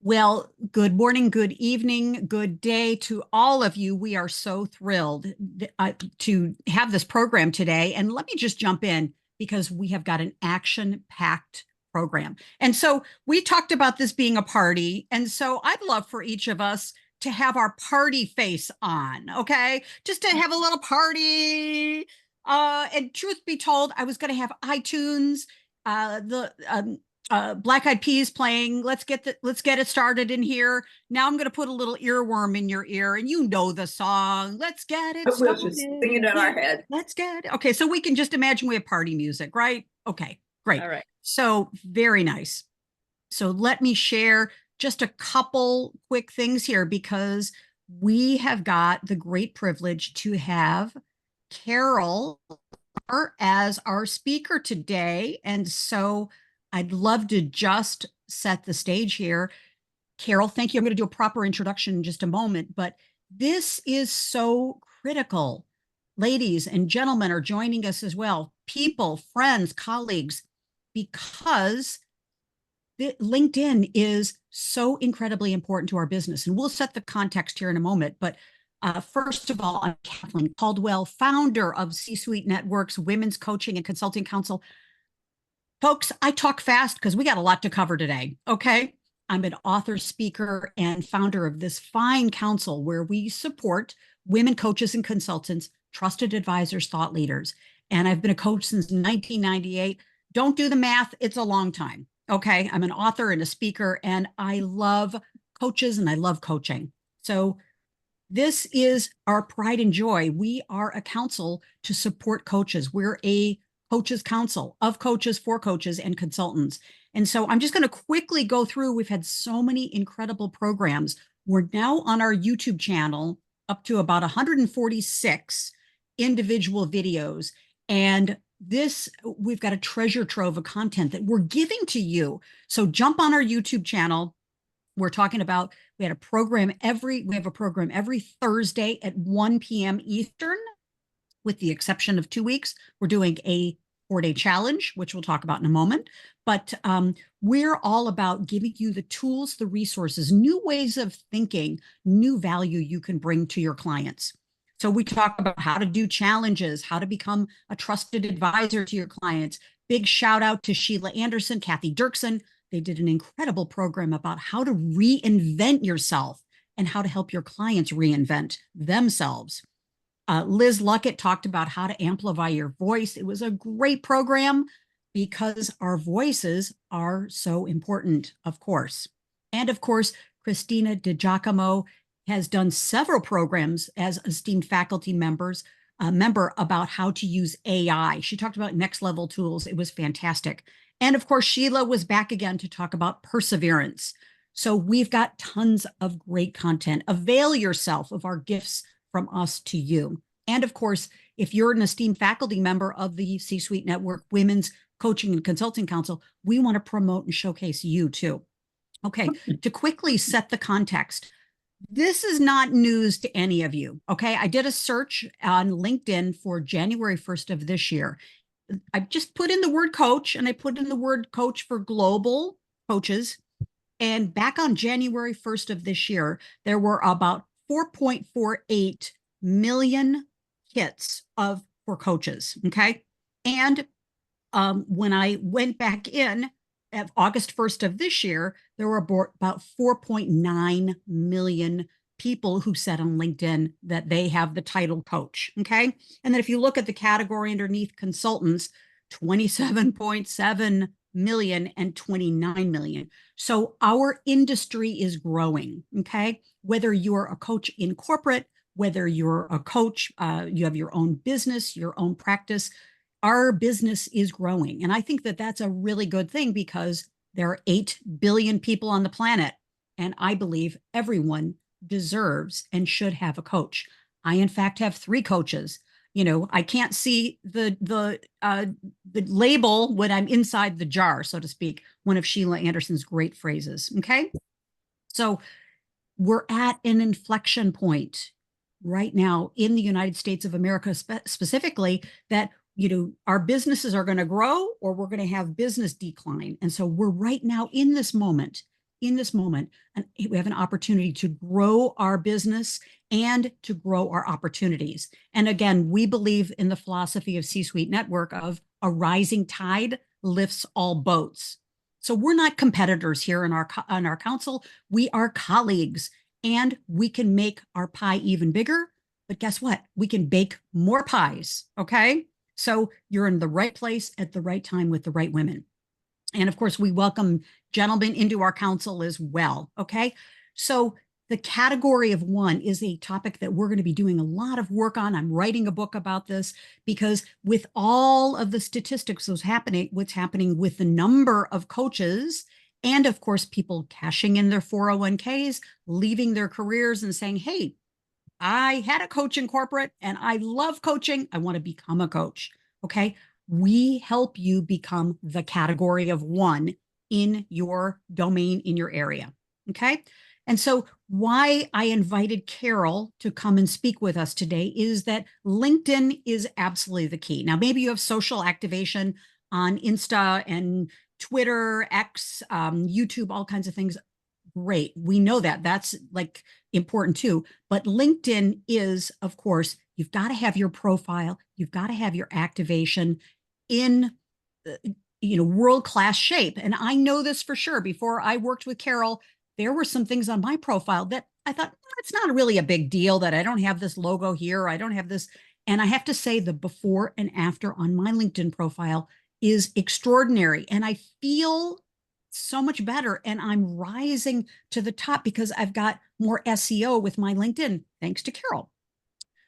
Well, good morning, good evening, good day to all of you. We are so thrilled to have this program today. And let me just jump in because we have got an action-packed program. And so we talked about this being a party. And so I'd love for each of us to have our party face on, okay? Just to have a little party. And truth be told, I was going to have iTunes, the Black Eyed Peas playing. Let's get it started in here. Now I'm going to put a little earworm in your ear, and you know the song. Let's get it We'll just started. sing it in our head. Let's get it. Okay, so we can just imagine we have party music, right? Okay, great. All right. So very nice. So let me share just a couple quick things here because we have got the great privilege to have Carol as our speaker today. And so I'd love to just set the stage here. Carol, thank you. I'm going to do a proper introduction in just a moment, but this is so critical. Ladies and gentlemen are joining us as well, people, friends, colleagues, because LinkedIn is so incredibly important to our business. And we'll set the context here in a moment. But first of all, I'm Kathleen Caldwell, founder of C-Suite Networks, Women's Coaching and Consulting Council. Folks, I talk fast because we got a lot to cover today, okay? I'm an author, speaker, and founder of this fine council where we support women coaches and consultants, trusted advisors, thought leaders. And I've been a coach since 1998. Don't do the math, it's a long time, okay? I'm an author and a speaker, and I love coaches and I love coaching. So this is our pride and joy. We are a council to support coaches. We're a coaches council of coaches for coaches and consultants. And so I'm just going to quickly go through. We've had so many incredible programs. We're now on our YouTube channel up to about 146 individual videos. And we've got a treasure trove of content that we're giving to you. So jump on our YouTube channel. We're talking about, we have a program every Thursday at 1 p.m. Eastern, with the exception of 2 weeks. We're doing a 4-day challenge, which we'll talk about in a moment. But we're all about giving you the tools, the resources, new ways of thinking, new value you can bring to your clients. So we talk about how to do challenges, how to become a trusted advisor to your clients. Big shout out to Sheila Anderson, Kathy Dirksen. They did an incredible program about how to reinvent yourself and how to help your clients reinvent themselves. Liz Luckett talked about how to amplify your voice. It was a great program because our voices are so important, of course. And of course, Christina DiGiacomo has done several programs as esteemed faculty member about how to use AI. She talked about next level tools. It was fantastic. And of course, Sheila was back again to talk about perseverance. So we've got tons of great content. Avail yourself of our gifts from us to you. And of course, if you're an esteemed faculty member of the C-Suite Network Women's Coaching and Consulting Council, we want to promote and showcase you too. Okay, to quickly set the context, this is not news to any of you, okay? I did a search on LinkedIn for January 1st of this year. I just put in the word coach, and I put in the word coach for global coaches. And back on January 1st of this year, there were about 4.48 million hits for coaches, okay? And when I went back in at August 1st of this year, there were about 4.9 million people who said on LinkedIn that they have the title coach, okay? And then if you look at the category underneath consultants, 27.7 million and 29 million. So our industry is growing, okay? Whether you're a coach in corporate, whether you're a coach, you have your own business, your own practice, our business is growing. And I think that that's a really good thing because there are 8 billion people on the planet. And I believe everyone deserves and should have a coach. I, in fact, have 3 coaches. You know, I can't see the label when I'm inside the jar, so to speak, one of Sheila Anderson's great phrases. Okay. So we're at an inflection point right now in the United States of America, specifically, that our businesses are going to grow or we're going to have business decline. And so we're right now in this moment in this moment, and we have an opportunity to grow our business and to grow our opportunities. And again, we believe in the philosophy of C-Suite Network of a rising tide lifts all boats. So we're not competitors here in our council. We are colleagues, and we can make our pie even bigger. But guess what? We can bake more pies. Okay. So you're in the right place at the right time with the right women. And of course, we welcome gentlemen into our council as well. Okay. So the category of one is a topic that we're going to be doing a lot of work on. I'm writing a book about this because with all of the statistics what's happening with the number of coaches and of course, people cashing in their 401ks, leaving their careers and saying, hey, I had a coach in corporate and I love coaching. I want to become a coach. Okay. We help you become the category of one in your domain, in your area. Okay. And so, why I invited Carol to come and speak with us today is that LinkedIn is absolutely the key. Now, maybe you have social activation on Insta and Twitter, X, YouTube, all kinds of things. Great. We know that. That's like important too. But LinkedIn is, of course, you've got to have your profile, you've got to have your activation in world-class shape. And I know this for sure. Before I worked with Carol, there were some things on my profile that I thought, it's not really a big deal that I don't have this logo here. I don't have this. And I have to say the before and after on my LinkedIn profile is extraordinary. And I feel so much better. And I'm rising to the top because I've got more SEO with my LinkedIn, thanks to Carol.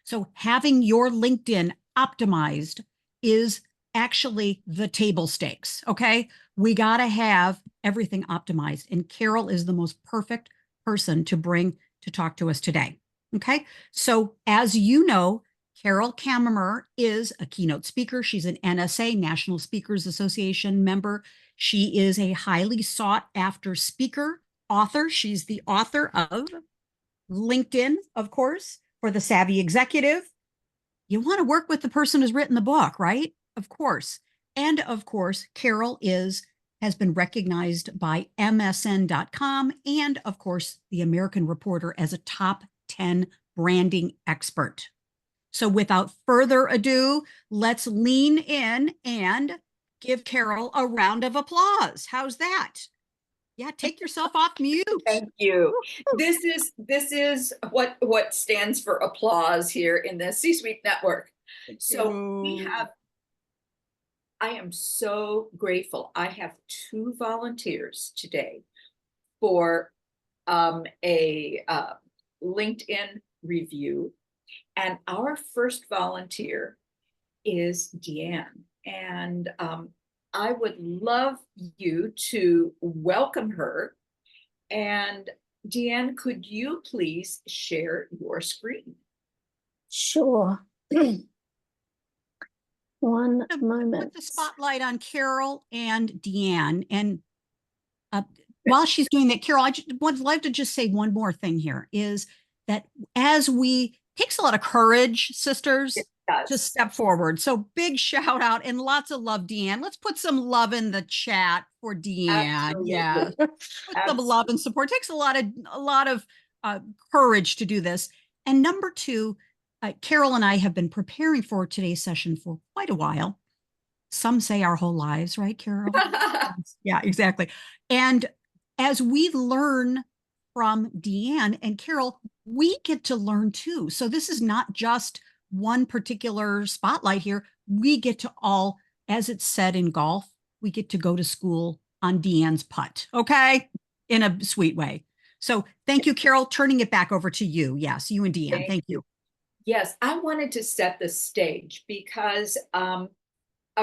So having your LinkedIn optimized is actually the table stakes. Okay. We got to have everything optimized. And Carol is the most perfect person to bring to talk to us today. Okay. So as you know, Carol Kaemmerer is a keynote speaker. She's an NSA, National Speakers Association member. She is a highly sought after speaker, author. She's the author of LinkedIn, of course, for the Savvy Executive. You want to work with the person who's written the book, right? Of course. And of course, Carol has been recognized by MSN.com and, of course, the American Reporter as a top 10 branding expert. So without further ado, let's lean in and give Carol a round of applause. How's that? Yeah, take yourself off mute. Thank you. This is what stands for applause here in the C-Suite Network. So I am so grateful. I have 2 volunteers today for a LinkedIn review. And our first volunteer is Deanne. And I would love you to welcome her. And Deanne, could you please share your screen? Sure. One moment. Put the spotlight on Carol and Deanne. And while she's doing that, Carol, I would like to just say one more thing here is that takes a lot of courage, sisters, to step forward. So big shout out and lots of love, Deanne. Let's put some love in the chat for Deanne. Absolutely. Yeah, put some love and support. It takes a lot of courage to do this. And number 2, Carol and I have been preparing for today's session for quite a while. Some say our whole lives, right, Carol? Yeah, exactly. And as we learn from Deanne and Carol, we get to learn too. So this is not just one particular spotlight here. We get to all, as it's said in golf, we get to go to school on Deanne's putt, okay? In a sweet way. So thank you, Carol. Turning it back over to you. Yes, you and Deanne. Thank you. Yes, I wanted to set the stage because a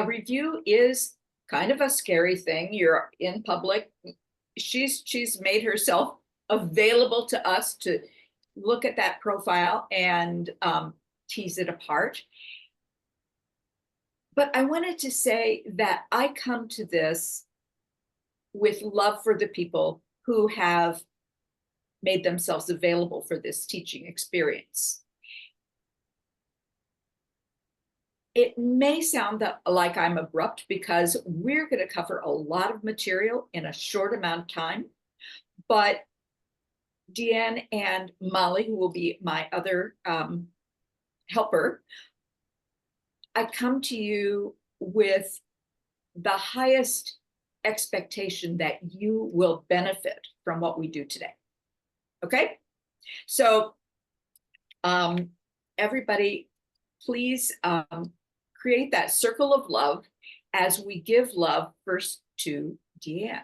review is kind of a scary thing. You're in public. She's made herself available to us to look at that profile and tease it apart. But I wanted to say that I come to this with love for the people who have made themselves available for this teaching experience. It may sound like I'm abrupt because we're going to cover a lot of material in a short amount of time, but Deanne and Molly, who will be my other helper, I come to you with the highest expectation that you will benefit from what we do today. Okay? So everybody, please create that circle of love as we give love first to Deanne.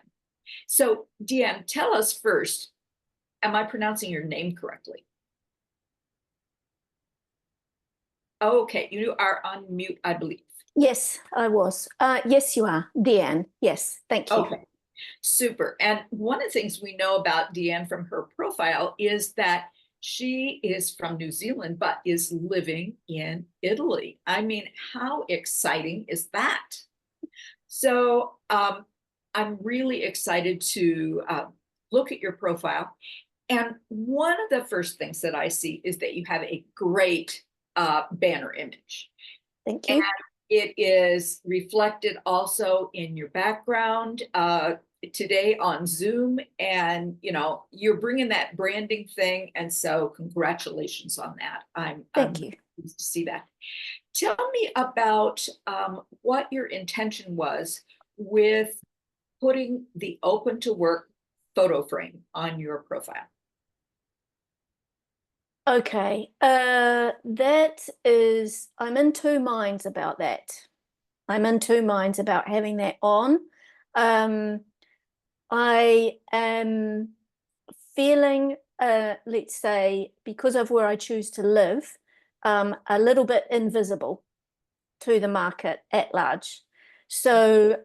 So Deanne, tell us first, am I pronouncing your name correctly? Okay, you are on mute, I believe. Yes, I was. Yes, you are, Deanne. Yes, thank you. Okay, super. And one of the things we know about Deanne from her profile is that she is from New Zealand, but is living in Italy. I mean, how exciting is that? So I'm really excited to look at your profile. And one of the first things that I see is that you have a great banner image. Thank you. And it is reflected also in your background today on Zoom. And, you know, you're bringing that branding thing. And so congratulations on that. Thank you. Pleased to see that. Tell me about what your intention was with putting the open to work photo frame on your profile. Okay, I'm in two minds about that. I'm in two minds about having that on. I am feeling, let's say, because of where I choose to live, a little bit invisible to the market at large. So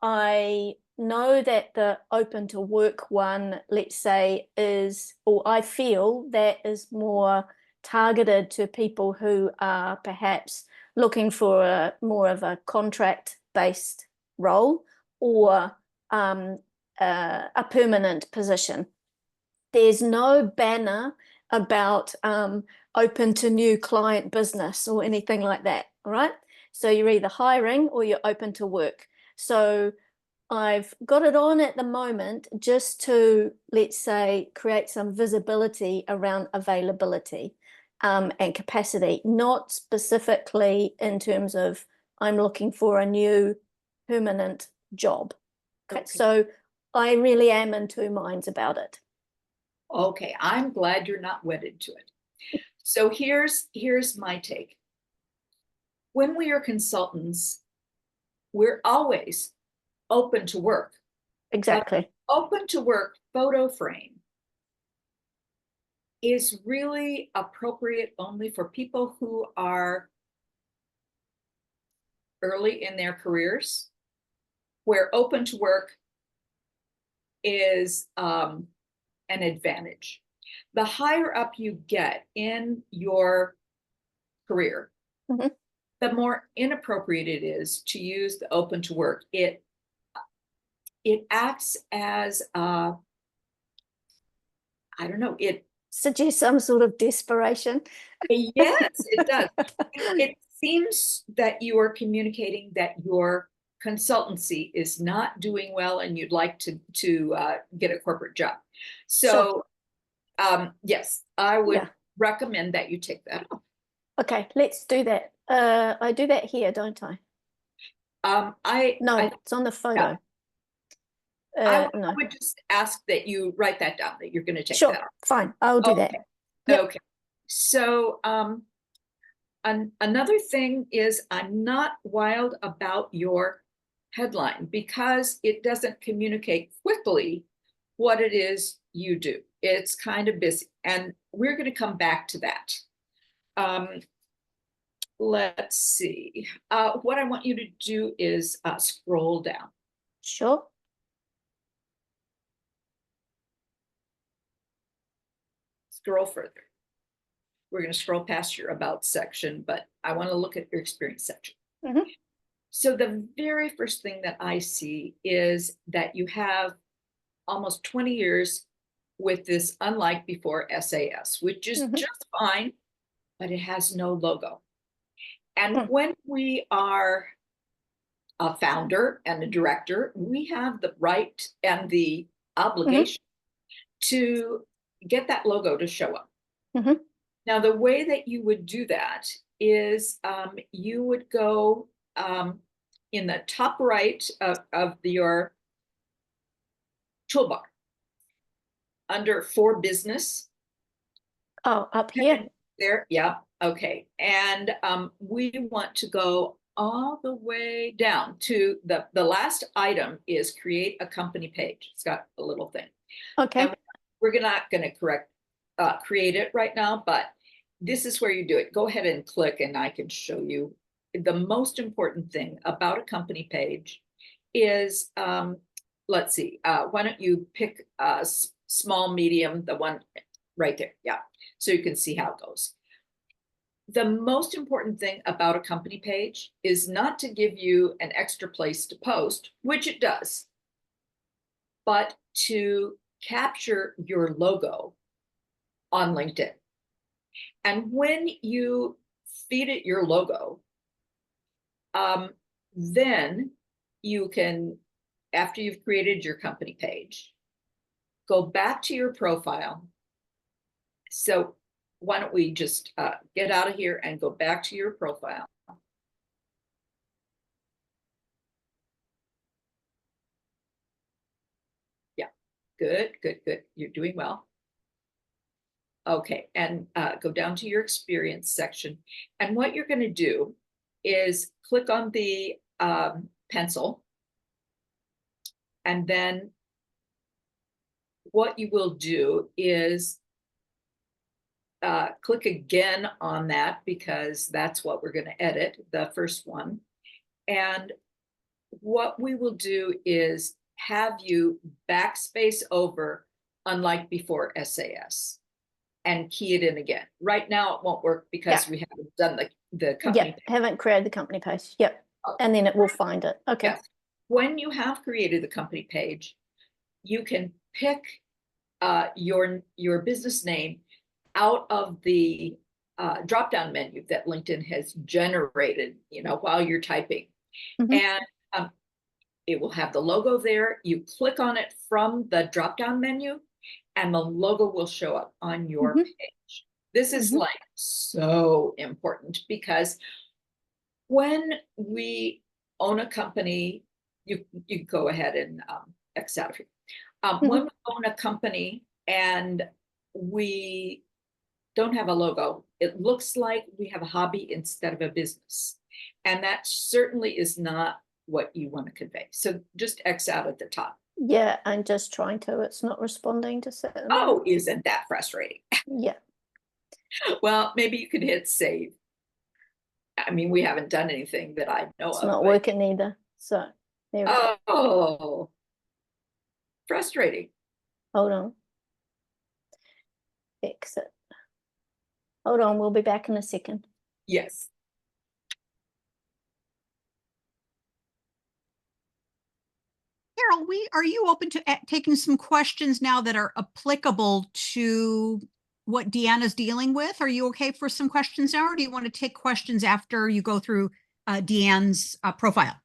I know that the open to work one, let's say, is, or I feel that is more targeted to people who are perhaps looking for more of a contract-based role or a permanent position. There's no banner about open to new client business or anything like that, all right? So you're either hiring or you're open to work. So I've got it on at the moment just to, let's say, create some visibility around availability and capacity, not specifically in terms of I'm looking for a new permanent job. Okay. So I really am in two minds about it. Okay, I'm glad you're not wedded to it. So here's my take. When we are consultants, we're always open to work. Exactly. But open to work photo frame is really appropriate only for people who are early in their careers, where open to work is an advantage. The higher up you get in your career, the more inappropriate it is to use the open to work. It acts as I don't know, it suggests some sort of desperation. Yes, it does. It seems that you are communicating that your consultancy is not doing well and you'd like to get a corporate job. So yes, I would recommend that you take that off. Okay, let's do that. I do that here, don't I? No, it's on the photo. I No. would just ask that you write that down, that you're going to take Sure, that off. fine. I'll do that. Yep. Okay. So another thing is I'm not wild about your headline because it doesn't communicate quickly what it is you do. It's kind of busy, and we're going to come back to that. Let's see. What I want you to do is scroll down. Sure. Scroll further. We're going to scroll past your about section, but I want to look at your experience section. So the very first thing that I see is that you have almost 20 years with this unlike before SAS, which is just fine, but it has no logo. And when we are a founder and a director, we have the right and the obligation to get that logo to show up. Mhm. Now, the way that you would do that is you would go in the top right of your toolbar under For Business. Oh, up here. There, yeah, okay. And we want to go all the way down to the last item is create a company page. It's got a little thing. Okay. And we're not going to create it right now, but this is where you do it. Go ahead and click and I can show you. The most important thing about a company page is, let's see, why don't you pick a small, medium, the one right there. Yeah. So you can see how it goes. The most important thing about a company page is not to give you an extra place to post, which it does, but to capture your logo on LinkedIn. And when you feed it your logo, then you can, after you've created your company page, go back to your profile. So why don't we just get out of here and go back to your profile. Yeah, good, good, good. You're doing well. Okay, and go down to your experience section. And what you're going to do is click on the pencil. And then what you will do is click again on that because that's what we're going to edit, the first one. And what we will do is have you backspace over unlike before SAS and key it in again. Right now it won't work because we haven't done the company page. Haven't created the company page. Yep. And then it will find it. Okay. Yes. When you have created the company page, you can pick your business name out of the drop-down menu that LinkedIn has generated, while you're typing. Mhm. And it will have the logo there. You click on it from the drop-down menu and the logo will show up on your page. This is like so important because when we own a company, you go ahead and X out of here. When we own a company and we don't have a logo, it looks like we have a hobby instead of a business. And that certainly is not what you want to convey. So just X out at the top. Yeah, I'm just trying to. It's not responding to certain. Oh, isn't that frustrating? Yeah. Well, maybe you could hit save. I mean, we haven't done anything that I know It's of. not working either. So there we go. Oh, frustrating. Hold on. Exit. Hold on, we'll be back in a second. Yes. Carol, are you open to taking some questions now that are applicable to what Deanna's dealing with? Are you okay for some questions now, or do you want to take questions after you go through Deanne's profile?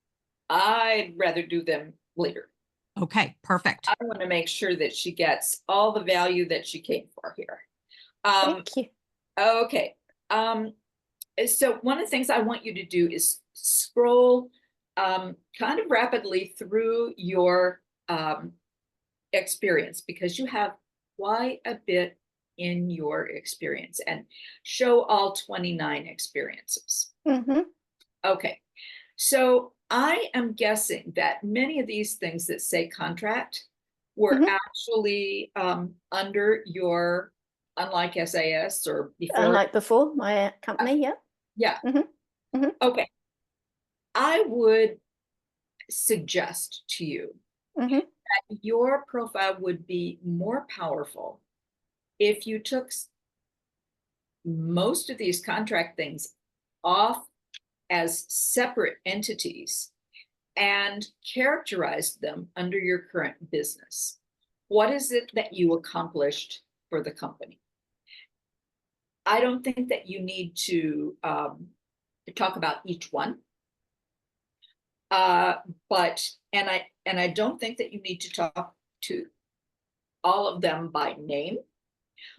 I'd rather do them later. Okay, perfect. I want to make sure that she gets all the value that she came for here. Thank you. Okay. So one of the things I want you to do is scroll kind of rapidly through your experience because you have quite a bit in your experience and show all 29 experiences. Okay. So I am guessing that many of these things that say contract were actually under your, unlike SAS or before. Unlike before, my company, yeah. Yeah. Okay. I would suggest to you that your profile would be more powerful if you took most of these contract things off as separate entities and characterized them under your current business. What is it that you accomplished for the company? I don't think that you need to talk about each one. But I don't think that you need to talk to all of them by name.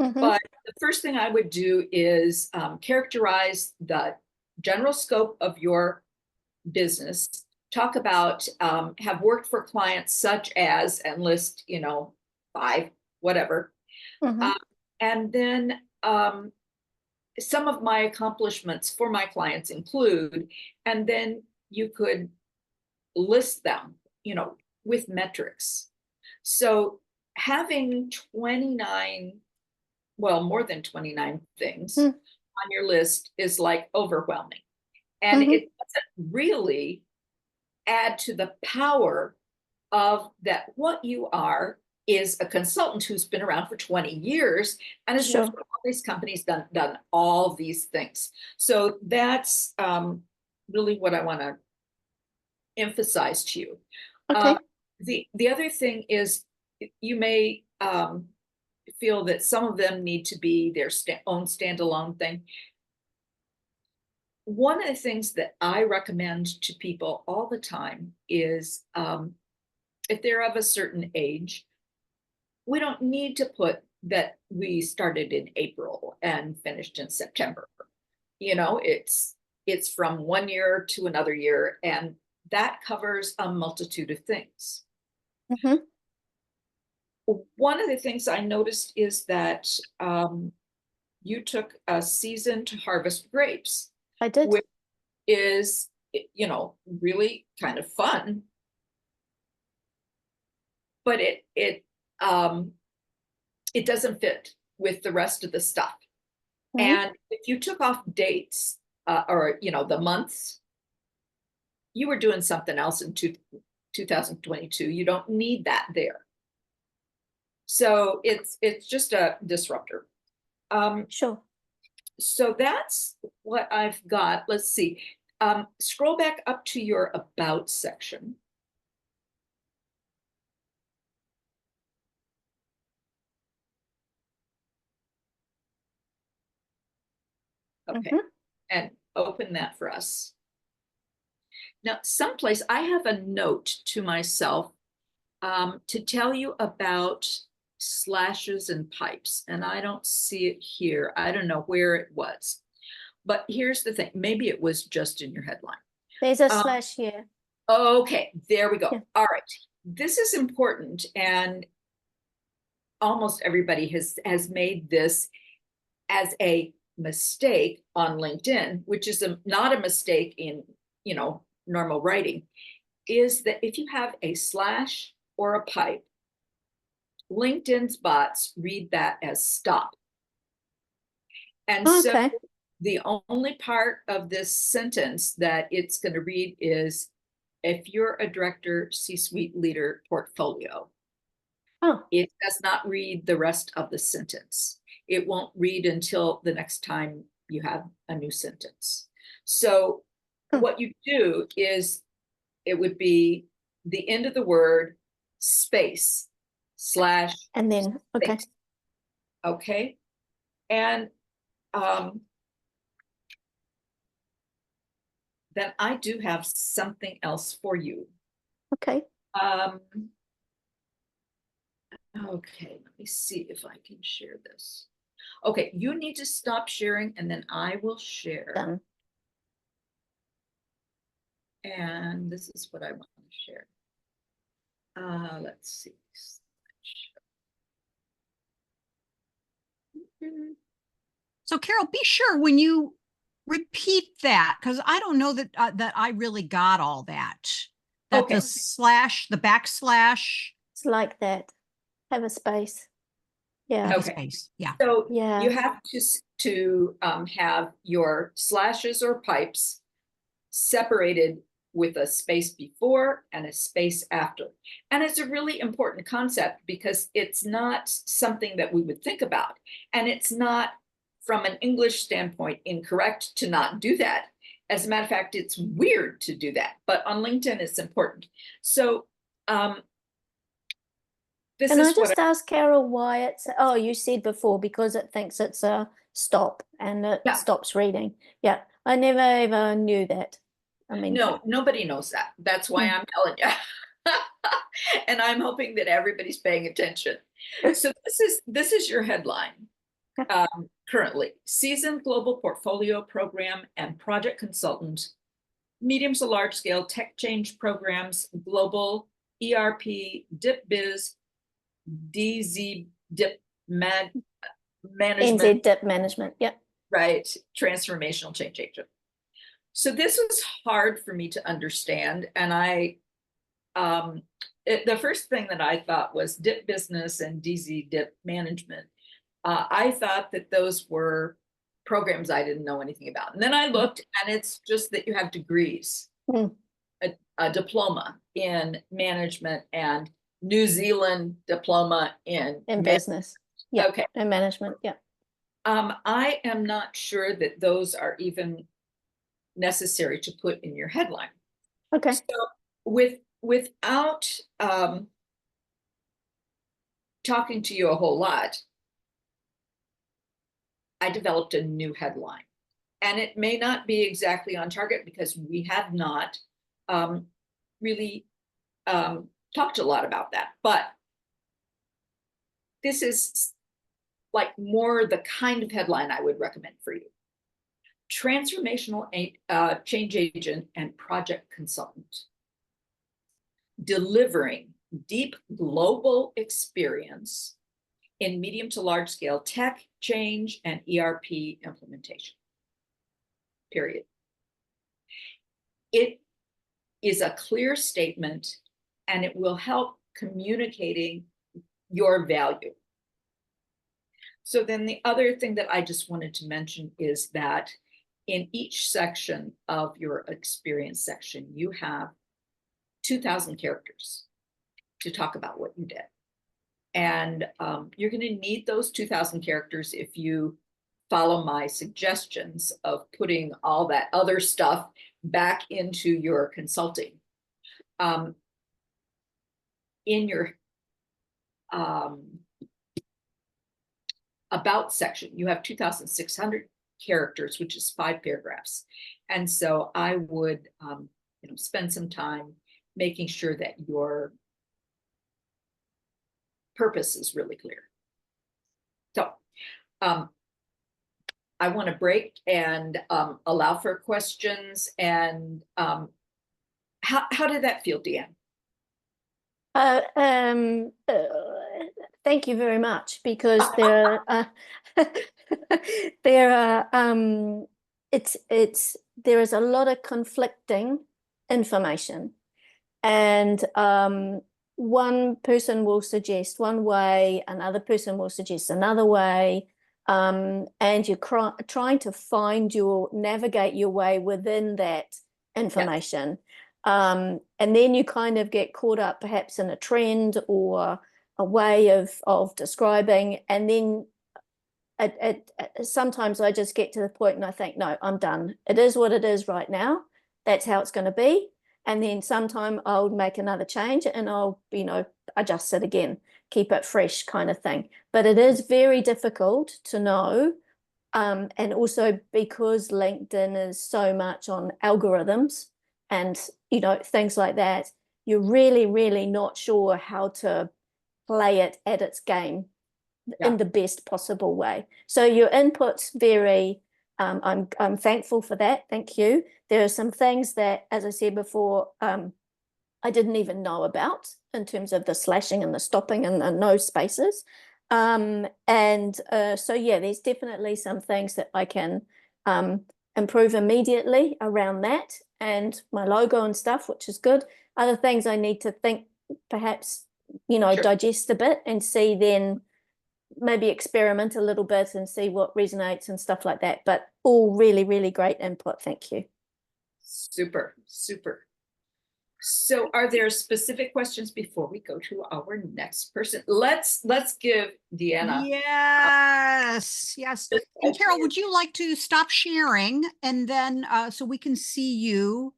Mhm. But the first thing I would do is characterize the general scope of your business, talk about have worked for clients such as, and list, 5, whatever. Mhm. And then some of my accomplishments for my clients include, and then you could list them, with metrics. So having 29, well, more than 29 things Mm. on your list is like overwhelming. And Mhm. it doesn't really add to the power of that what you are is a consultant who's been around for 20 years and has worked Sure. for all these companies, done all these things. So that's really what I want to emphasize to you. Okay. The other thing is you may feel that some of them need to be their own standalone thing. One of the things that I recommend to people all the time is if they're of a certain age, we don't need to put that we started in April and finished in September. It's from one year to another year, and that covers a multitude of things. Mhm. One of the things I noticed is that you took a season to harvest grapes, I did. which is, really kind of fun, but um, it doesn't fit with the rest of the stuff. Mhm. And if you took off dates or the months, you were doing something else in 2022. You don't need that there. So it's just a disruptor. Sure. So that's what I've got. Let's see. Scroll back up to your about section. Okay. Mhm. And open that for us. Now, someplace I have a note to myself to tell you about slashes and pipes, and I don't see it here. I don't know where it was, but here's the thing. Maybe it was just in your headline. There's a Um, slash here. Okay, there we go. Yeah. All right. This is important, and almost everybody has made this as a mistake on LinkedIn, which is not a mistake in, normal writing, is that if you have a slash or a pipe, LinkedIn's bots read that as stop. And so Okay. the only part of this sentence that it's going to read is if you're a director, C-suite leader portfolio. Oh. It does not read the rest of the sentence. It won't read until the next time you have a new sentence. So what you do is it would be the end of the word, space, slash, And then okay. space. Okay. And then I do have something else for you. Okay. Okay, let me see if I can share this. Okay, you need to stop sharing and then I will share. Done. And this is what I want to share. Let's see. So Carol, be sure when you repeat that, because I don't know that that I really got all that. That Okay. the slash, the backslash. It's like that. Have a space. Yeah. Have a Okay. space. Yeah. So Yeah. you have to have your slashes or pipes separated with a space before and a space after. And it's a really important concept because it's not something that we would think about. And it's not, from an English standpoint, incorrect to not do that. As a matter of fact, it's weird to do that. But on LinkedIn, it's important. So this Can I is what just ask Carol why it's, oh, you said before, because it thinks it's a stop and it Yeah. stops reading. Yeah. I never ever knew that. I mean, no, nobody knows that. That's why I'm telling you. And I'm hoping that everybody's paying attention. So this is your headline. Currently, seasoned global portfolio program and project consultant, medium to large scale tech change programs, global ERP, DIP biz, DZ DIP management, NZ dip management. Yep. right? Transformational change agent. So this was hard for me to understand. And the first thing that I thought was DIP business and DZ DIP management. I thought that those were programs I didn't know anything about. And then I looked, and it's just that you have degrees, a diploma in management and New Zealand diploma in business. Yeah. Okay. And management. Yeah. I am not sure that those are even necessary to put in your headline. Okay. So without talking to you a whole lot, I developed a new headline, and it may not be exactly on target because we have not really talked a lot about that, but this is like more the kind of headline I would recommend for you. Transformational change agent and project consultant, delivering deep global experience in medium to large scale tech change and ERP implementation, period. It is a clear statement, and it will help communicating your value. So then the other thing that I just wanted to mention is that in each section of your experience section, you have 2,000 characters to talk about what you did. And you're going to need those 2,000 characters if you follow my suggestions of putting all that other stuff back into your consulting. In your about section, you have 2,600 characters, which is 5 paragraphs. And so I would spend some time making sure that your purpose is really clear. So I want to break and allow for questions. And how did that feel, Deanne? Thank you very much, because there is a lot of conflicting information, and one person will suggest one way, another person will suggest another way, and you're trying to navigate your way within that information. And then you kind of get caught up perhaps in a trend or a way of describing, and then sometimes I just get to the point and I think, no, I'm done. It is what it is right now. That's how it's going to be. And then sometime I'll make another change and I'll, adjust it again, keep it fresh kind of thing. But it is very difficult to know. And also because LinkedIn is so much on algorithms and, things like that, you're really, really not sure how to play it at its game in the best possible way. So your input's very, I'm thankful for that. Thank you. There are some things that, as I said before, I didn't even know about in terms of the slashing and the stopping and the no spaces. So yeah, there's definitely some things that I can improve immediately around that and my logo and stuff, which is good. Other things I need to think, perhaps, sure, digest a bit and see, then maybe experiment a little bit and see what resonates and stuff like that. But all really, really great input. Thank you. Super, super. So are there specific questions before we go to our next person? Let's give Deanna. Yes. And Carol, would you like to stop sharing and then so we can see you?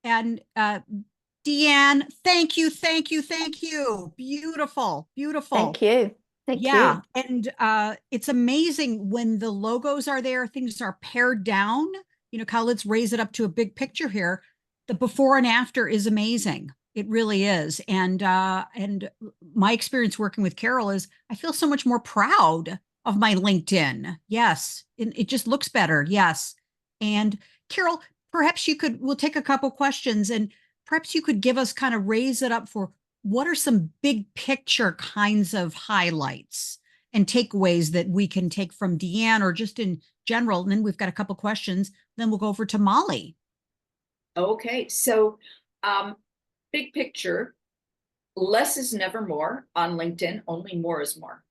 And Deanne, thank you. Beautiful. Thank you. Thank you. And it's amazing when the logos are there, things are pared down. Kyle, let's raise it up to a big picture here. the before and after is amazing. It really is. And my experience working with Carol is I feel so much more proud of my LinkedIn. Yes. It just looks better. Yes. And Carol, perhaps we'll take a couple questions and perhaps you could give us kind of raise it up for what are some big picture kinds of highlights and takeaways that we can take from Deanne or just in general. And then we've got a couple questions. Then we'll go over to Molly. Okay, so big picture, less is never more on LinkedIn, only more is more.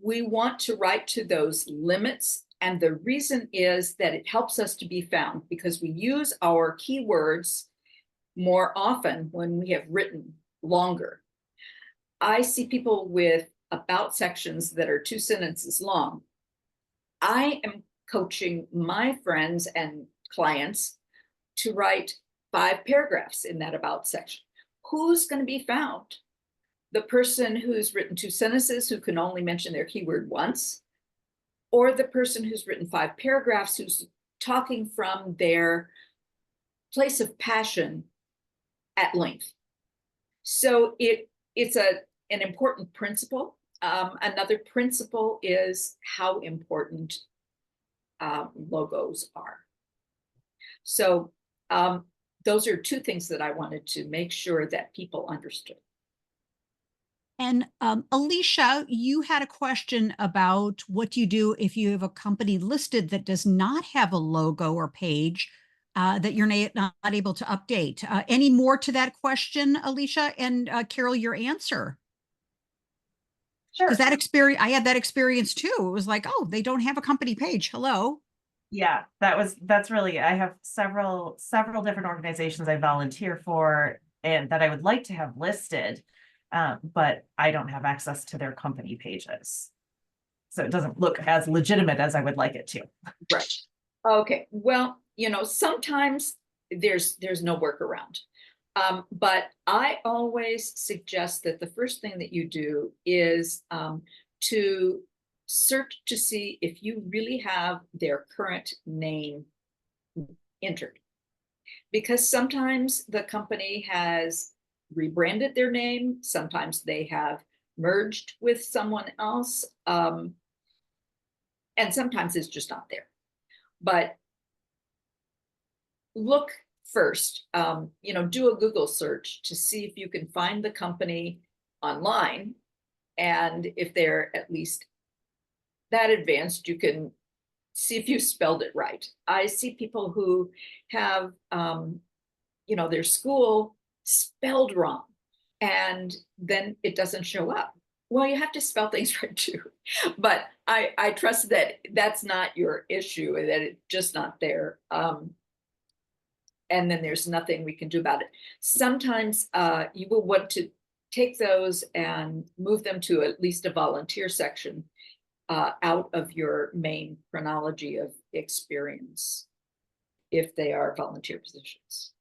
We want to write to those limits, and the reason is that it helps us to be found because we use our keywords more often when we have written longer. I see people with about sections that are 2 sentences long. I am coaching my friends and clients to write 5 paragraphs in that about section. Who's going to be found? The person who's written 2 sentences who can only mention their keyword once, or the person who's written 5 paragraphs who's talking from their place of passion at length. So it's an important principle. Another principle is how important logos are. So those are 2 things that I wanted to make sure that people understood. And Alicia, you had a question about what do you do if you have a company listed that does not have a logo or page that you're not able to update. Any more to that question, Alicia? And Carol, your answer? Sure. Because I had that experience too. It was like, oh, they don't have a company page. Hello. Yeah, that's really, I have several different organizations I volunteer for and that I would like to have listed, but I don't have access to their company pages. So it doesn't look as legitimate as I would like it to. Right. Okay. Well, sometimes there's no workaround. But I always suggest that the first thing that you do is to search to see if you really have their current name entered. Because sometimes the company has rebranded their name, sometimes they have merged with someone else, and sometimes it's just not there. But look first, do a Google search to see if you can find the company online. And if they're at least that advanced, you can see if you spelled it right. I see people who have, their school spelled wrong, and then it doesn't show up. Well, you have to spell things right too. But I trust that that's not your issue, that it's just not there. And then there's nothing we can do about it. Sometimes you will want to take those and move them to at least a volunteer section out of your main chronology of experience, if they are volunteer positions.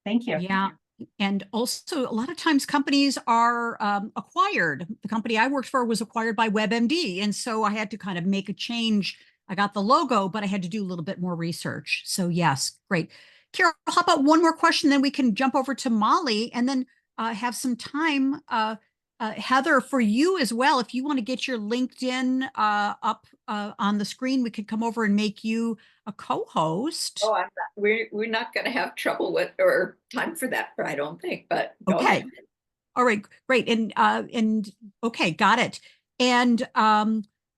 Thank you. Yeah. And also, a lot of times companies are acquired. The company I worked for was acquired by WebMD. And so I had to kind of make a change. I got the logo, but I had to do a little bit more research. So yes, great. Carol, how about one more question, then we can jump over to Molly and then have some time. Heather, for you as well, if you want to get your LinkedIn up on the screen, we could come over and make you a co-host. Oh, we're not going to have trouble with or time for that, I don't think, but go okay. ahead. All right, great. And okay, got it. And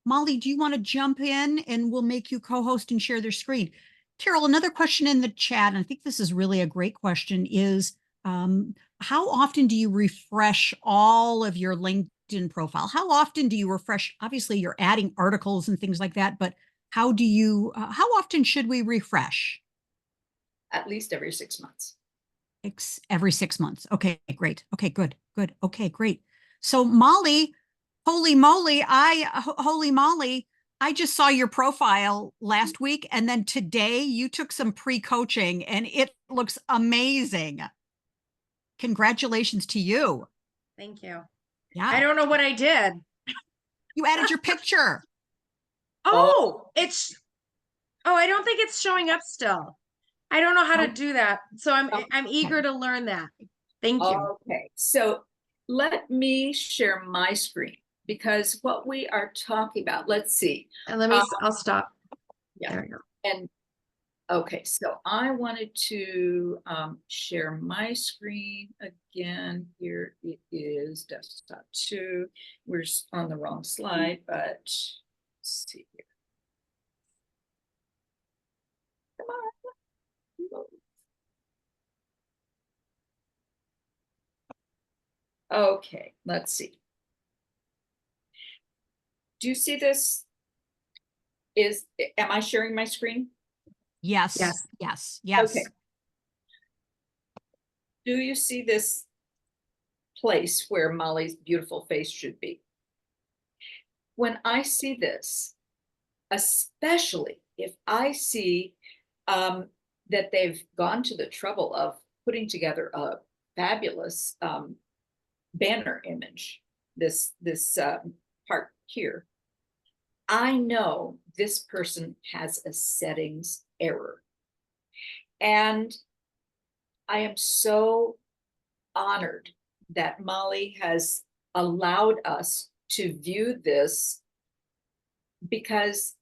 Molly, do you want to jump in and we'll make you co-host and share their screen? Carol, another question in the chat, and I think this is really a great question, is how often do you refresh all of your LinkedIn profile? How often do you refresh? Obviously, you're adding articles and things like that, but how often should we refresh? At least every 6 months. Every 6 months. Okay, great. Okay, good. Okay, great. So Molly, holy moly, I just saw your profile last week, and then today you took some pre-coaching and it looks amazing. Congratulations to you. Thank you. Yeah. I don't know what I did. You added your picture. Oh, I don't think it's showing up still. I don't know how Oh. to do that. So I'm eager to learn that. Thank you. Okay, so let me share my screen because what we are talking about, let's see. And I'll stop. Yeah. There we go. And okay, so I wanted to share my screen again. Here it is, desktop 2. We're on the wrong slide, but let's see here. Come on. Okay, let's see. Do you see this? Am I sharing my screen? Yes, Yes. yes, yes. Okay. Do you see this place where Molly's beautiful face should be? When I see this, especially if I see that they've gone to the trouble of putting together a fabulous banner image, this part here, I know this person has a settings error. And I am so honored that Molly has allowed us to view this because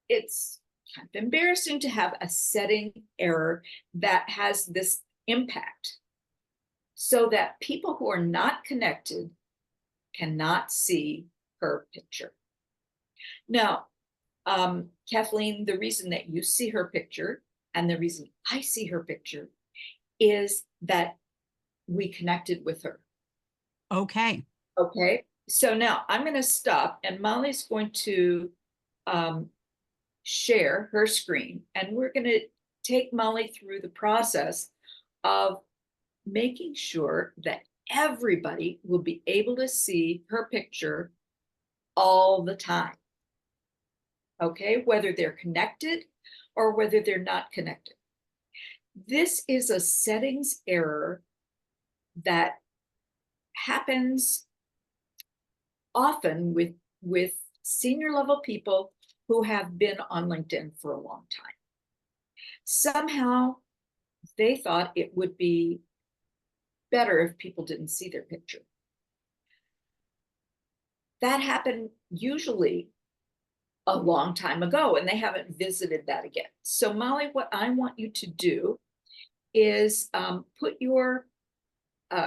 it's kind of embarrassing to have a setting error that has this impact so that people who are not connected cannot see her picture. Now, Kathleen, the reason that you see her picture and the reason I see her picture is that we connected with her. Okay. Okay, so now I'm going to stop and Molly's going to share her screen and we're going to take Molly through the process of making sure that everybody will be able to see her picture all the time. Okay, whether they're connected or whether they're not connected. This is a settings error that happens often with senior level people who have been on LinkedIn for a long time. Somehow they thought it would be better if people didn't see their picture. That happened usually a long time ago and they haven't visited that again. So Molly, what I want you to do is put your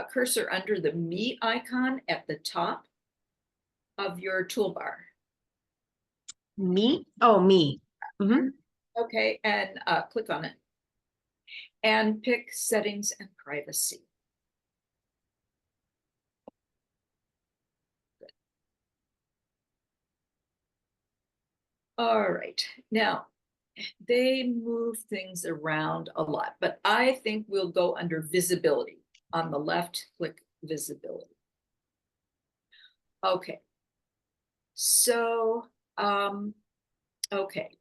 cursor under the me icon at the top of your toolbar. Me? Oh, me. Mhm. Okay, and click on it. And pick settings and privacy. Good. All right, now they move things around a lot, but I think we'll go under visibility. On the left, click visibility. Okay, so, okay.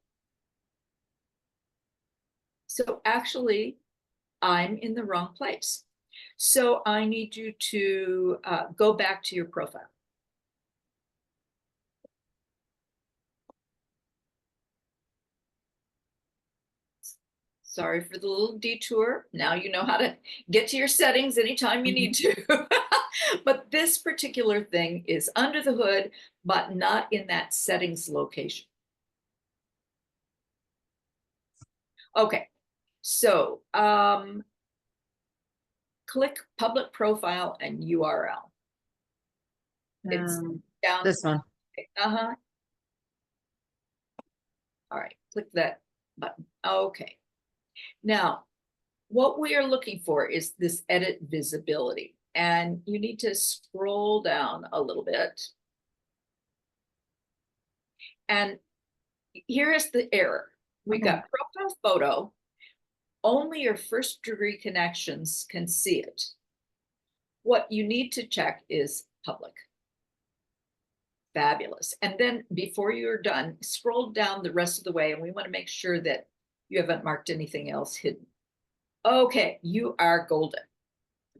So actually, I'm in the wrong place. So I need you to go back to your profile. Sorry for the little detour. Now you know how to get to your settings anytime you need to. But this particular thing is under the hood, but not in that settings location. Okay, so click public profile and URL. It's down. This one. Uh-huh. All right, click that button. Okay. Now, what we are looking for is this edit visibility. And you need to scroll down a little bit. And here is the error. We got profile photo. Only your first degree connections can see it. What you need to check is public. Fabulous. And then before you're done, scroll down the rest of the way and we want to make sure that you haven't marked anything else hidden. Okay, you are golden.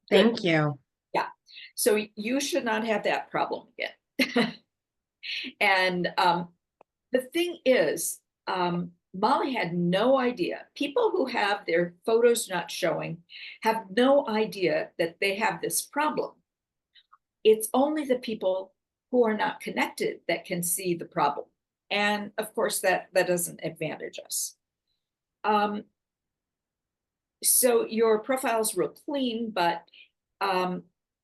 Thank you. Yeah, so you should not have that problem again. And the thing is, Molly had no idea. People who have their photos not showing have no idea that they have this problem. It's only the people who are not connected that can see the problem. And of course, that doesn't advantage us. So your profile's real clean, but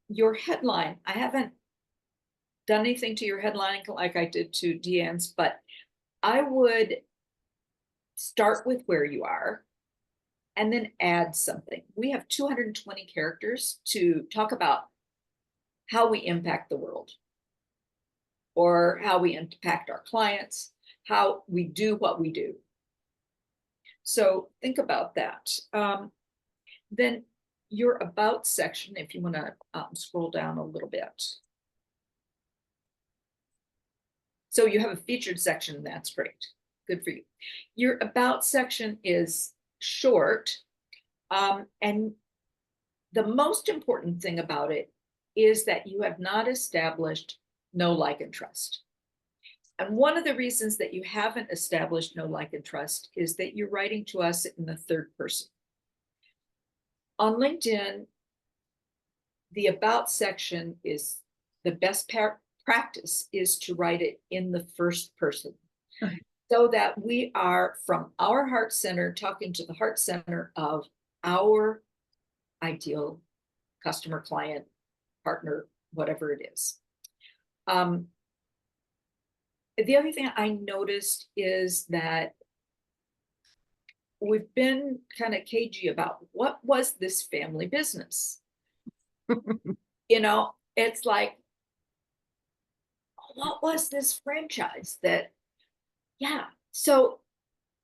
your headline, I haven't done anything to your headline like I did to Deanne's, but I would start with where you are and then add something. We have 220 characters to talk about how we impact the world or how we impact our clients, how we do what we do. So think about that. Then your about section, if you want to scroll down a little bit. So you have a featured section, that's great. Good for you. Your about section is short. And the most important thing about it is that you have not established know, like, and trust. And one of the reasons that you haven't established know, like, and trust is that you're writing to us in the third person. On LinkedIn, the about section is the best practice is to write it in the first person. Okay. So that we are from our heart center talking to the heart center of our ideal customer, client, partner, whatever it is. The other thing I noticed is that we've been kind of cagey about what was this family business. You know, it's like, what was this franchise that, yeah. So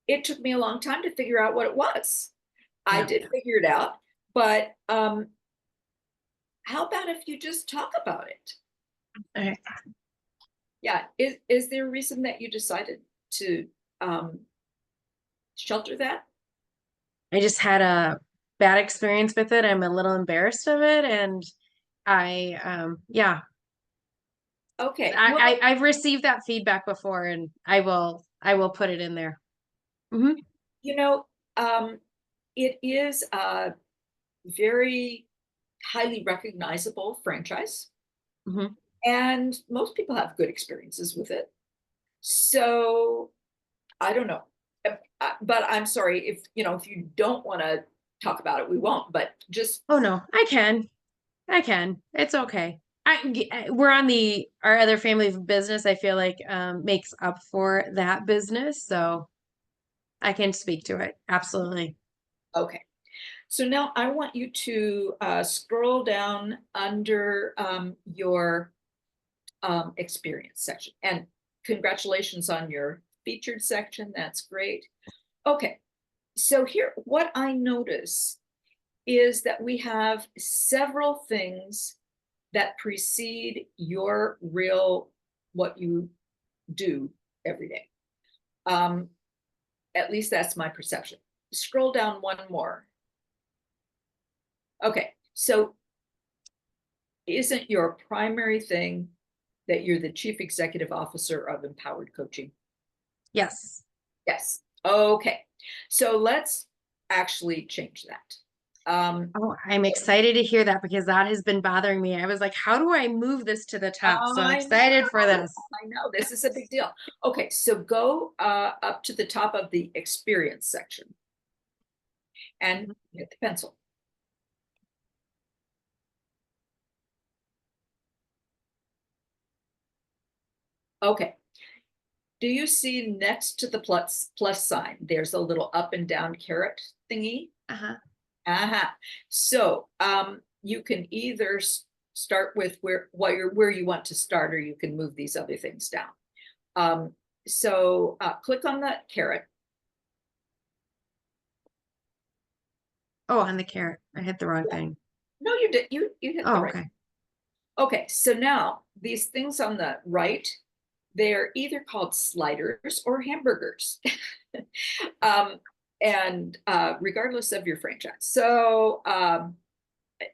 it took me a long time to figure out what it was. Yeah. I did figure it out, but how about if you just talk about it? Okay. Yeah, is there a reason that you decided to shelter that? I just had a bad experience with it. I'm a little embarrassed of it, and yeah. Okay. I've received that feedback before, and I will put it in there. Mm-hmm. You know, it is a very highly recognizable franchise. Mm-hmm. And most people have good experiences with it. So I don't know, but I'm sorry if you don't want to talk about it, we won't, but just. Oh no, I can. It's okay. We're on our other family of business, I feel like makes up for that business. So I can speak to it. Absolutely. Okay. So now I want you to scroll down under your experience section, and congratulations on your featured section. That's great. Okay. So here, what I notice is that we have several things that precede your real, what you do every day. At least that's my perception. Scroll down one more. Okay, so isn't your primary thing that you're the chief executive officer of Empowered Coaching? Yes. Yes. Okay, so let's actually change that. I'm excited to hear that because that has been bothering me. I was like, how do I move this to the top? So excited for this. I know, this is a big deal. Okay, so go up to the top of the experience section and hit the pencil. Okay. Do you see next to the plus sign, there's a little up and down caret thingy? Uh-huh. Uh-huh. So you can either start with where you want to start, or you can move these other things down. So click on that caret. Oh, on the caret. I hit the wrong thing. No, you did. You hit the right. Okay, so now these things on the right, they're either called sliders or hamburgers. And regardless of your franchise. So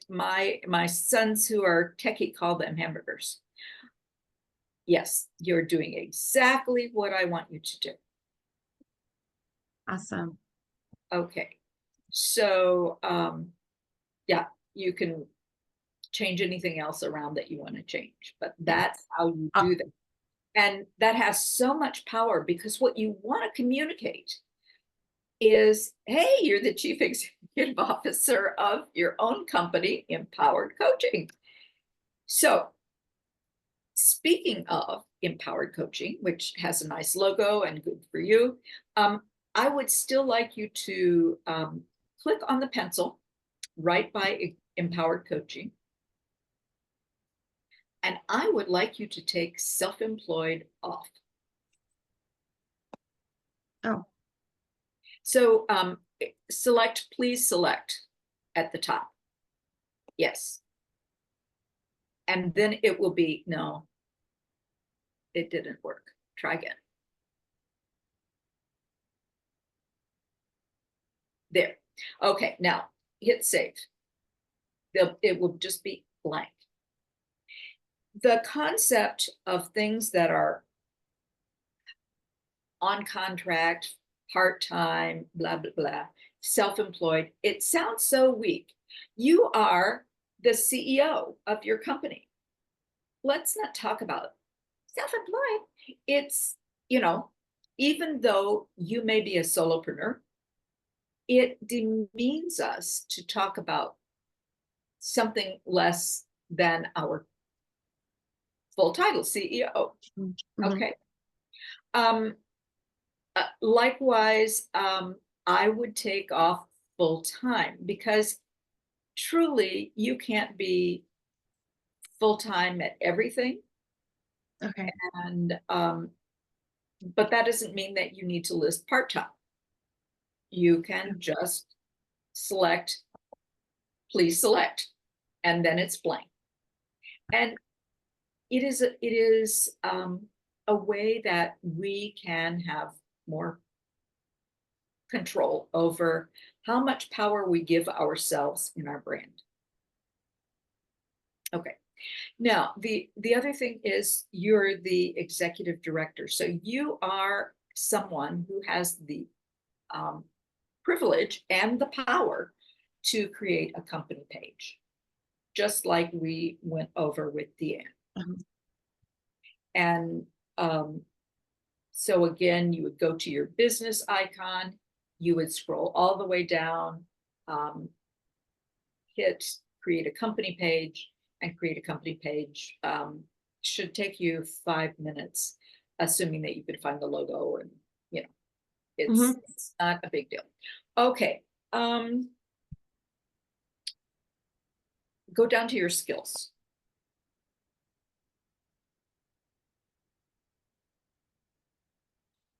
my sons who are techie call them hamburgers. Yes, you're doing exactly what I want you to do. Awesome. Okay, so yeah, you can change anything else around that you want to change, but that's how you do that. And that has so much power because what you want to communicate is, hey, you're the chief executive officer of your own company, Empowered Coaching. So speaking of Empowered Coaching, which has a nice logo and good for you, I would still like you to click on the pencil right by Empowered Coaching. And I would like you to take self-employed off. Oh, So select, please select at the top. Yes. And then it will be, no, it didn't work. Try again. There. Okay, now hit save. It will just be blank. The concept of things that are on contract, part-time, blah, blah, blah, self-employed, it sounds so weak. You are the CEO of your company. Let's not talk about self-employed. It's, you know, even though you may be a solopreneur, it demeans us to talk about something less than our full title, CEO. Okay. Likewise, I would take off full time because truly you can't be full time at everything. okay. And but that doesn't mean that you need to list part time. You can just select, please select, and then it's blank. And it is a way that we can have more control over how much power we give ourselves in our brand. Okay. Now, the other thing is you're the executive director. So you are someone who has the privilege and the power to create a company page, just like we went over with Deanne. And so again, you would go to your business icon, you would scroll all the way down, hit create a company page, and create a company page. Should take you 5 minutes, assuming that you could find the logo, and you know, it's not a big deal. Okay. Go down to your skills.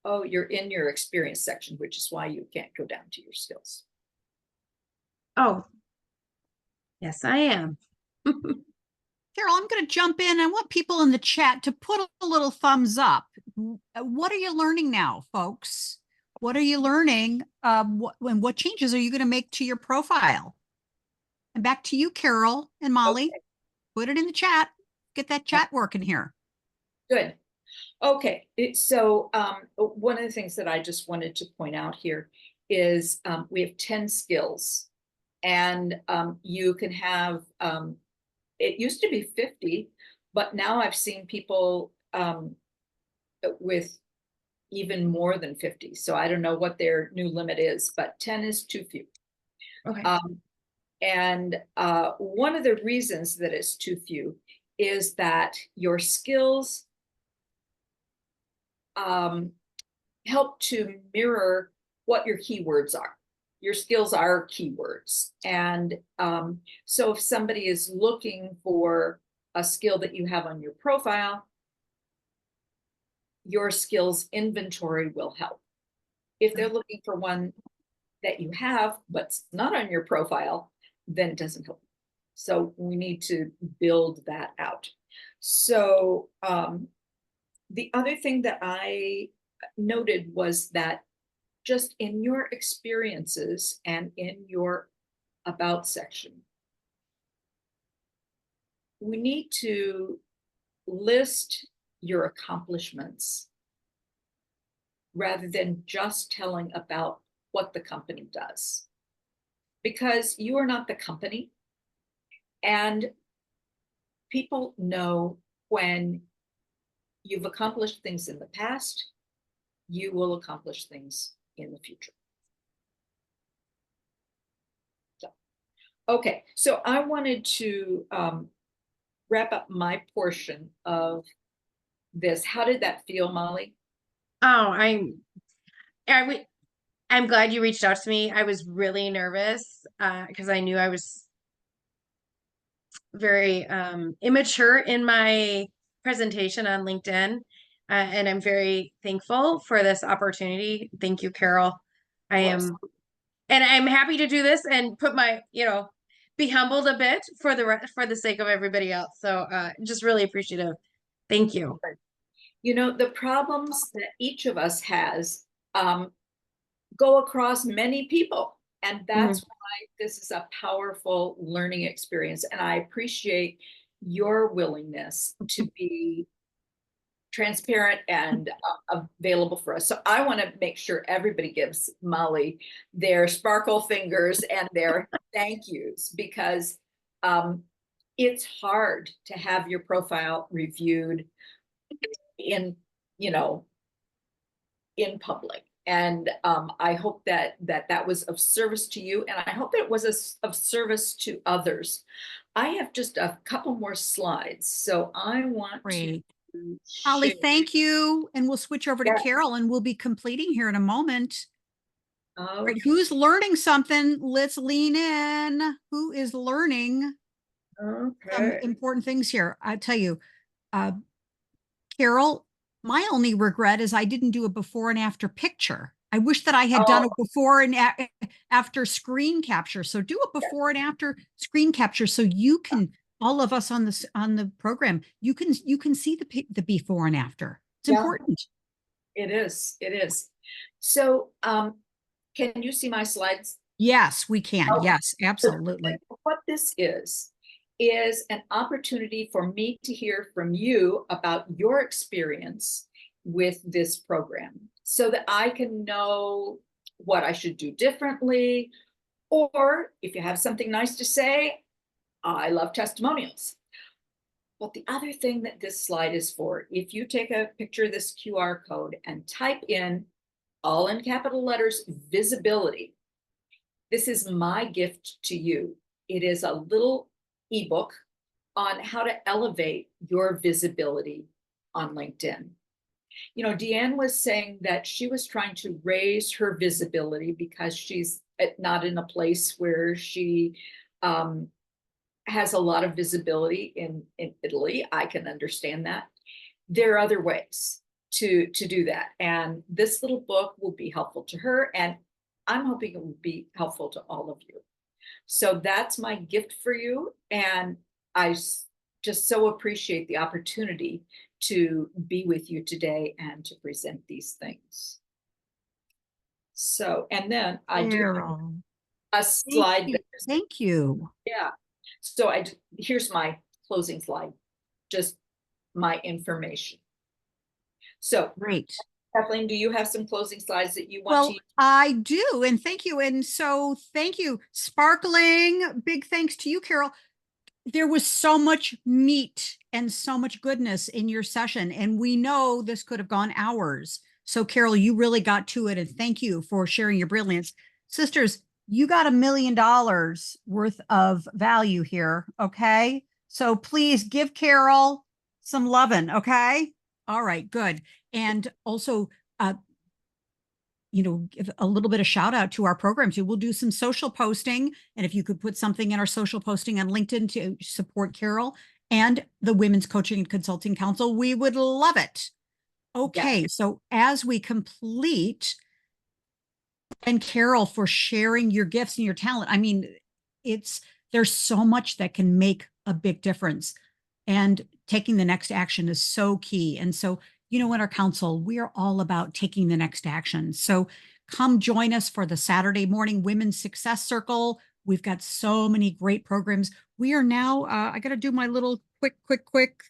Oh, you're in your experience section, which is why you can't go down to your skills. Oh, yes, I am. Carol, I'm going to jump in. I want people in the chat to put a little thumbs up. What are you learning now, folks? What are you learning? What changes are you going to make to your profile? And back to you, Carol and Molly. Okay. Put it in the chat. Get that chat working here. Good. Okay, so one of the things that I just wanted to point out here is we have 10 skills, and you can have, it used to be 50, but now I've seen people with even more than 50. So I don't know what their new limit is, but 10 is too few. Okay. And one of the reasons that it's too few is that your skills help to mirror what your keywords are. Your skills are keywords. And so if somebody is looking for a skill that you have on your profile, your skills inventory will help. If they're looking for one that you have, but's not on your profile, then it doesn't help. So we need to build that out. So the other thing that I noted was that just in your experiences and in your about section, we need to list your accomplishments rather than just telling about what the company does. Because you are not the company, and people know when you've accomplished things in the past, you will accomplish things in the future. So, okay, so I wanted to wrap up my portion of this. How did that feel, Molly? Oh, I'm glad you reached out to me. I was really nervous because I knew I was very immature in my presentation on LinkedIn. And I'm very thankful for this opportunity. Thank you, Carol. I am, and I'm happy to do this and put my, be humbled a bit for the sake of everybody else. So just really appreciative. Thank you. You know, the problems that each of us has go across many people. And that's why this is a powerful learning experience. And I appreciate your willingness to be transparent and available for us. So I want to make sure everybody gives Molly their sparkle fingers and their thank yous, because it's hard to have your profile reviewed in, in public. And I hope that was of service to you, and I hope that it was of service to others. I have just a couple more slides, so I want Great. to Holly, share. thank you. And we'll switch over to Yeah. Carol, and we'll be completing here in a moment. Oh, Right, who's learning something? Let's lean in. Who is learning some okay. important things here? I tell you, Carol, my only regret is I didn't do a before and after picture. I wish that I had done a before and after screen capture. So do a before and after screen capture so you can, all of us on the program, you can see the before and after. It's important. It is. It is. So can you see my slides? Yes, we can. Okay. Yes, absolutely. So what this is an opportunity for me to hear from you about your experience with this program so that I can know what I should do differently, or if you have something nice to say. I love testimonials. But the other thing that this slide is for, if you take a picture of this QR code and type in, all in capital letters, visibility, this is my gift to you. It is a little ebook on how to elevate your visibility on LinkedIn. You know, Deanne was saying that she was trying to raise her visibility because she's not in a place where she has a lot of visibility in Italy. I can understand that. There are other ways to do that. And this little book will be helpful to her. And I'm hoping it will be helpful to all of you. So that's my gift for you. And I just so appreciate the opportunity to be with you today and to present these things. So, and then I do have a slide. Thank you. Yeah. So here's my closing slide, just my information. So Great. Kathleen, do you have some closing slides that you want to use? I do, and thank you. And so thank you. Sparkling, big thanks to you, Carol. There was so much meat and so much goodness in your session, and we know this could have gone hours. So Carol, you really got to it, and thank you for sharing your brilliance. Sisters, you got $1 million worth of value here, okay? So please give Carol some loving, okay? All right, good. And also, give a little bit of shout out to our program too. We'll do some social posting. And if you could put something in our social posting on LinkedIn to support Carol and the Women's Coaching and Consulting Council, we would love it. Okay, so as we complete, and Carol for sharing your gifts and your talent. I mean, there's so much that can make a big difference. And taking the next action is so key. And so, in our council, we are all about taking the next action. So come join us for the Saturday morning Women's Success Circle. We've got so many great programs. We are now, I got to do my little quick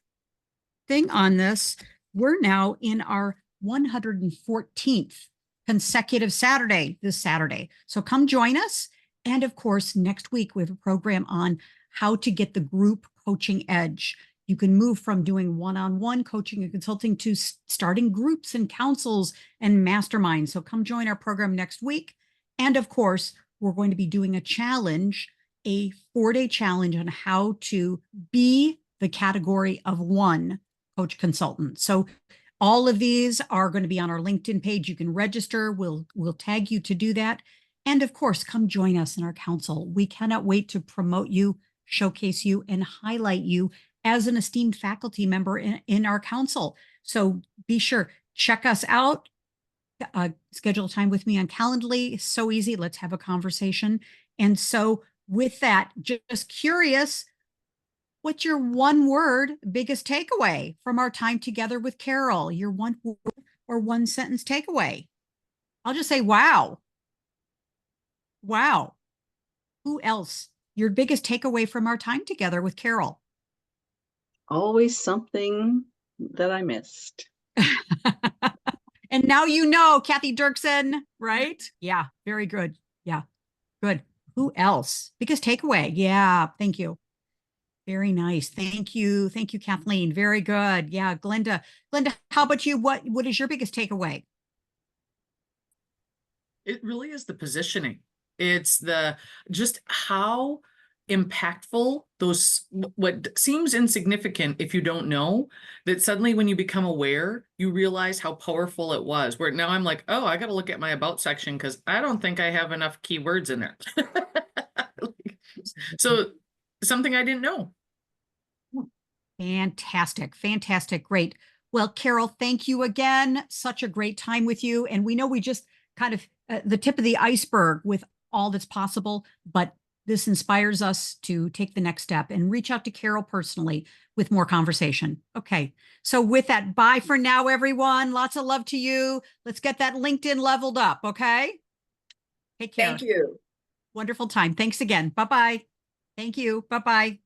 thing on this. We're now in our 114th consecutive Saturday this Saturday. So come join us. And of course, next week we have a program on how to get the group coaching edge. You can move from doing one-on-one coaching and consulting to starting groups and councils and masterminds. So come join our program next week. And of course, we're going to be doing a challenge, a 4-day challenge on how to be the category of 1 coach consultant. So all of these are going to be on our LinkedIn page. You can register. We'll tag you to do that. And of course, come join us in our council. We cannot wait to promote you, showcase you, and highlight you as an esteemed faculty member in our council. So be sure, check us out. Schedule time with me on Calendly. So easy. Let's have a conversation. And so with that, just curious, what's your one word biggest takeaway from our time together with Carol? Your one word or one sentence takeaway? I'll just say, wow. Wow. Who else? Your biggest takeaway from our time together with Carol? Always something that I missed. And now you know, Kathy Dirksen, right? Yeah, very good. Yeah, good. Who else? Biggest takeaway. Yeah, thank you. Very nice. Thank you. Thank you, Kathleen. Very good. Yeah, Glenda. Glenda, how about you? What is your biggest takeaway? It really is the positioning. It's just how impactful those, what seems insignificant if you don't know, that suddenly when you become aware, you realize how powerful it was. Where now I'm like, oh, I got to look at my about section because I don't think I have enough keywords in there. So something I didn't know. Fantastic. Fantastic. Great. Well, Carol, thank you again. Such a great time with you. And we know we just kind of the tip of the iceberg with all that's possible, but this inspires us to take the next step and reach out to Carol personally with more conversation. Okay. So with that, bye for now, everyone. Lots of love to you. Let's get that LinkedIn leveled up. Okay. Take care. Thank you. Wonderful time. Thanks again. Bye-bye. Thank you. Bye-bye.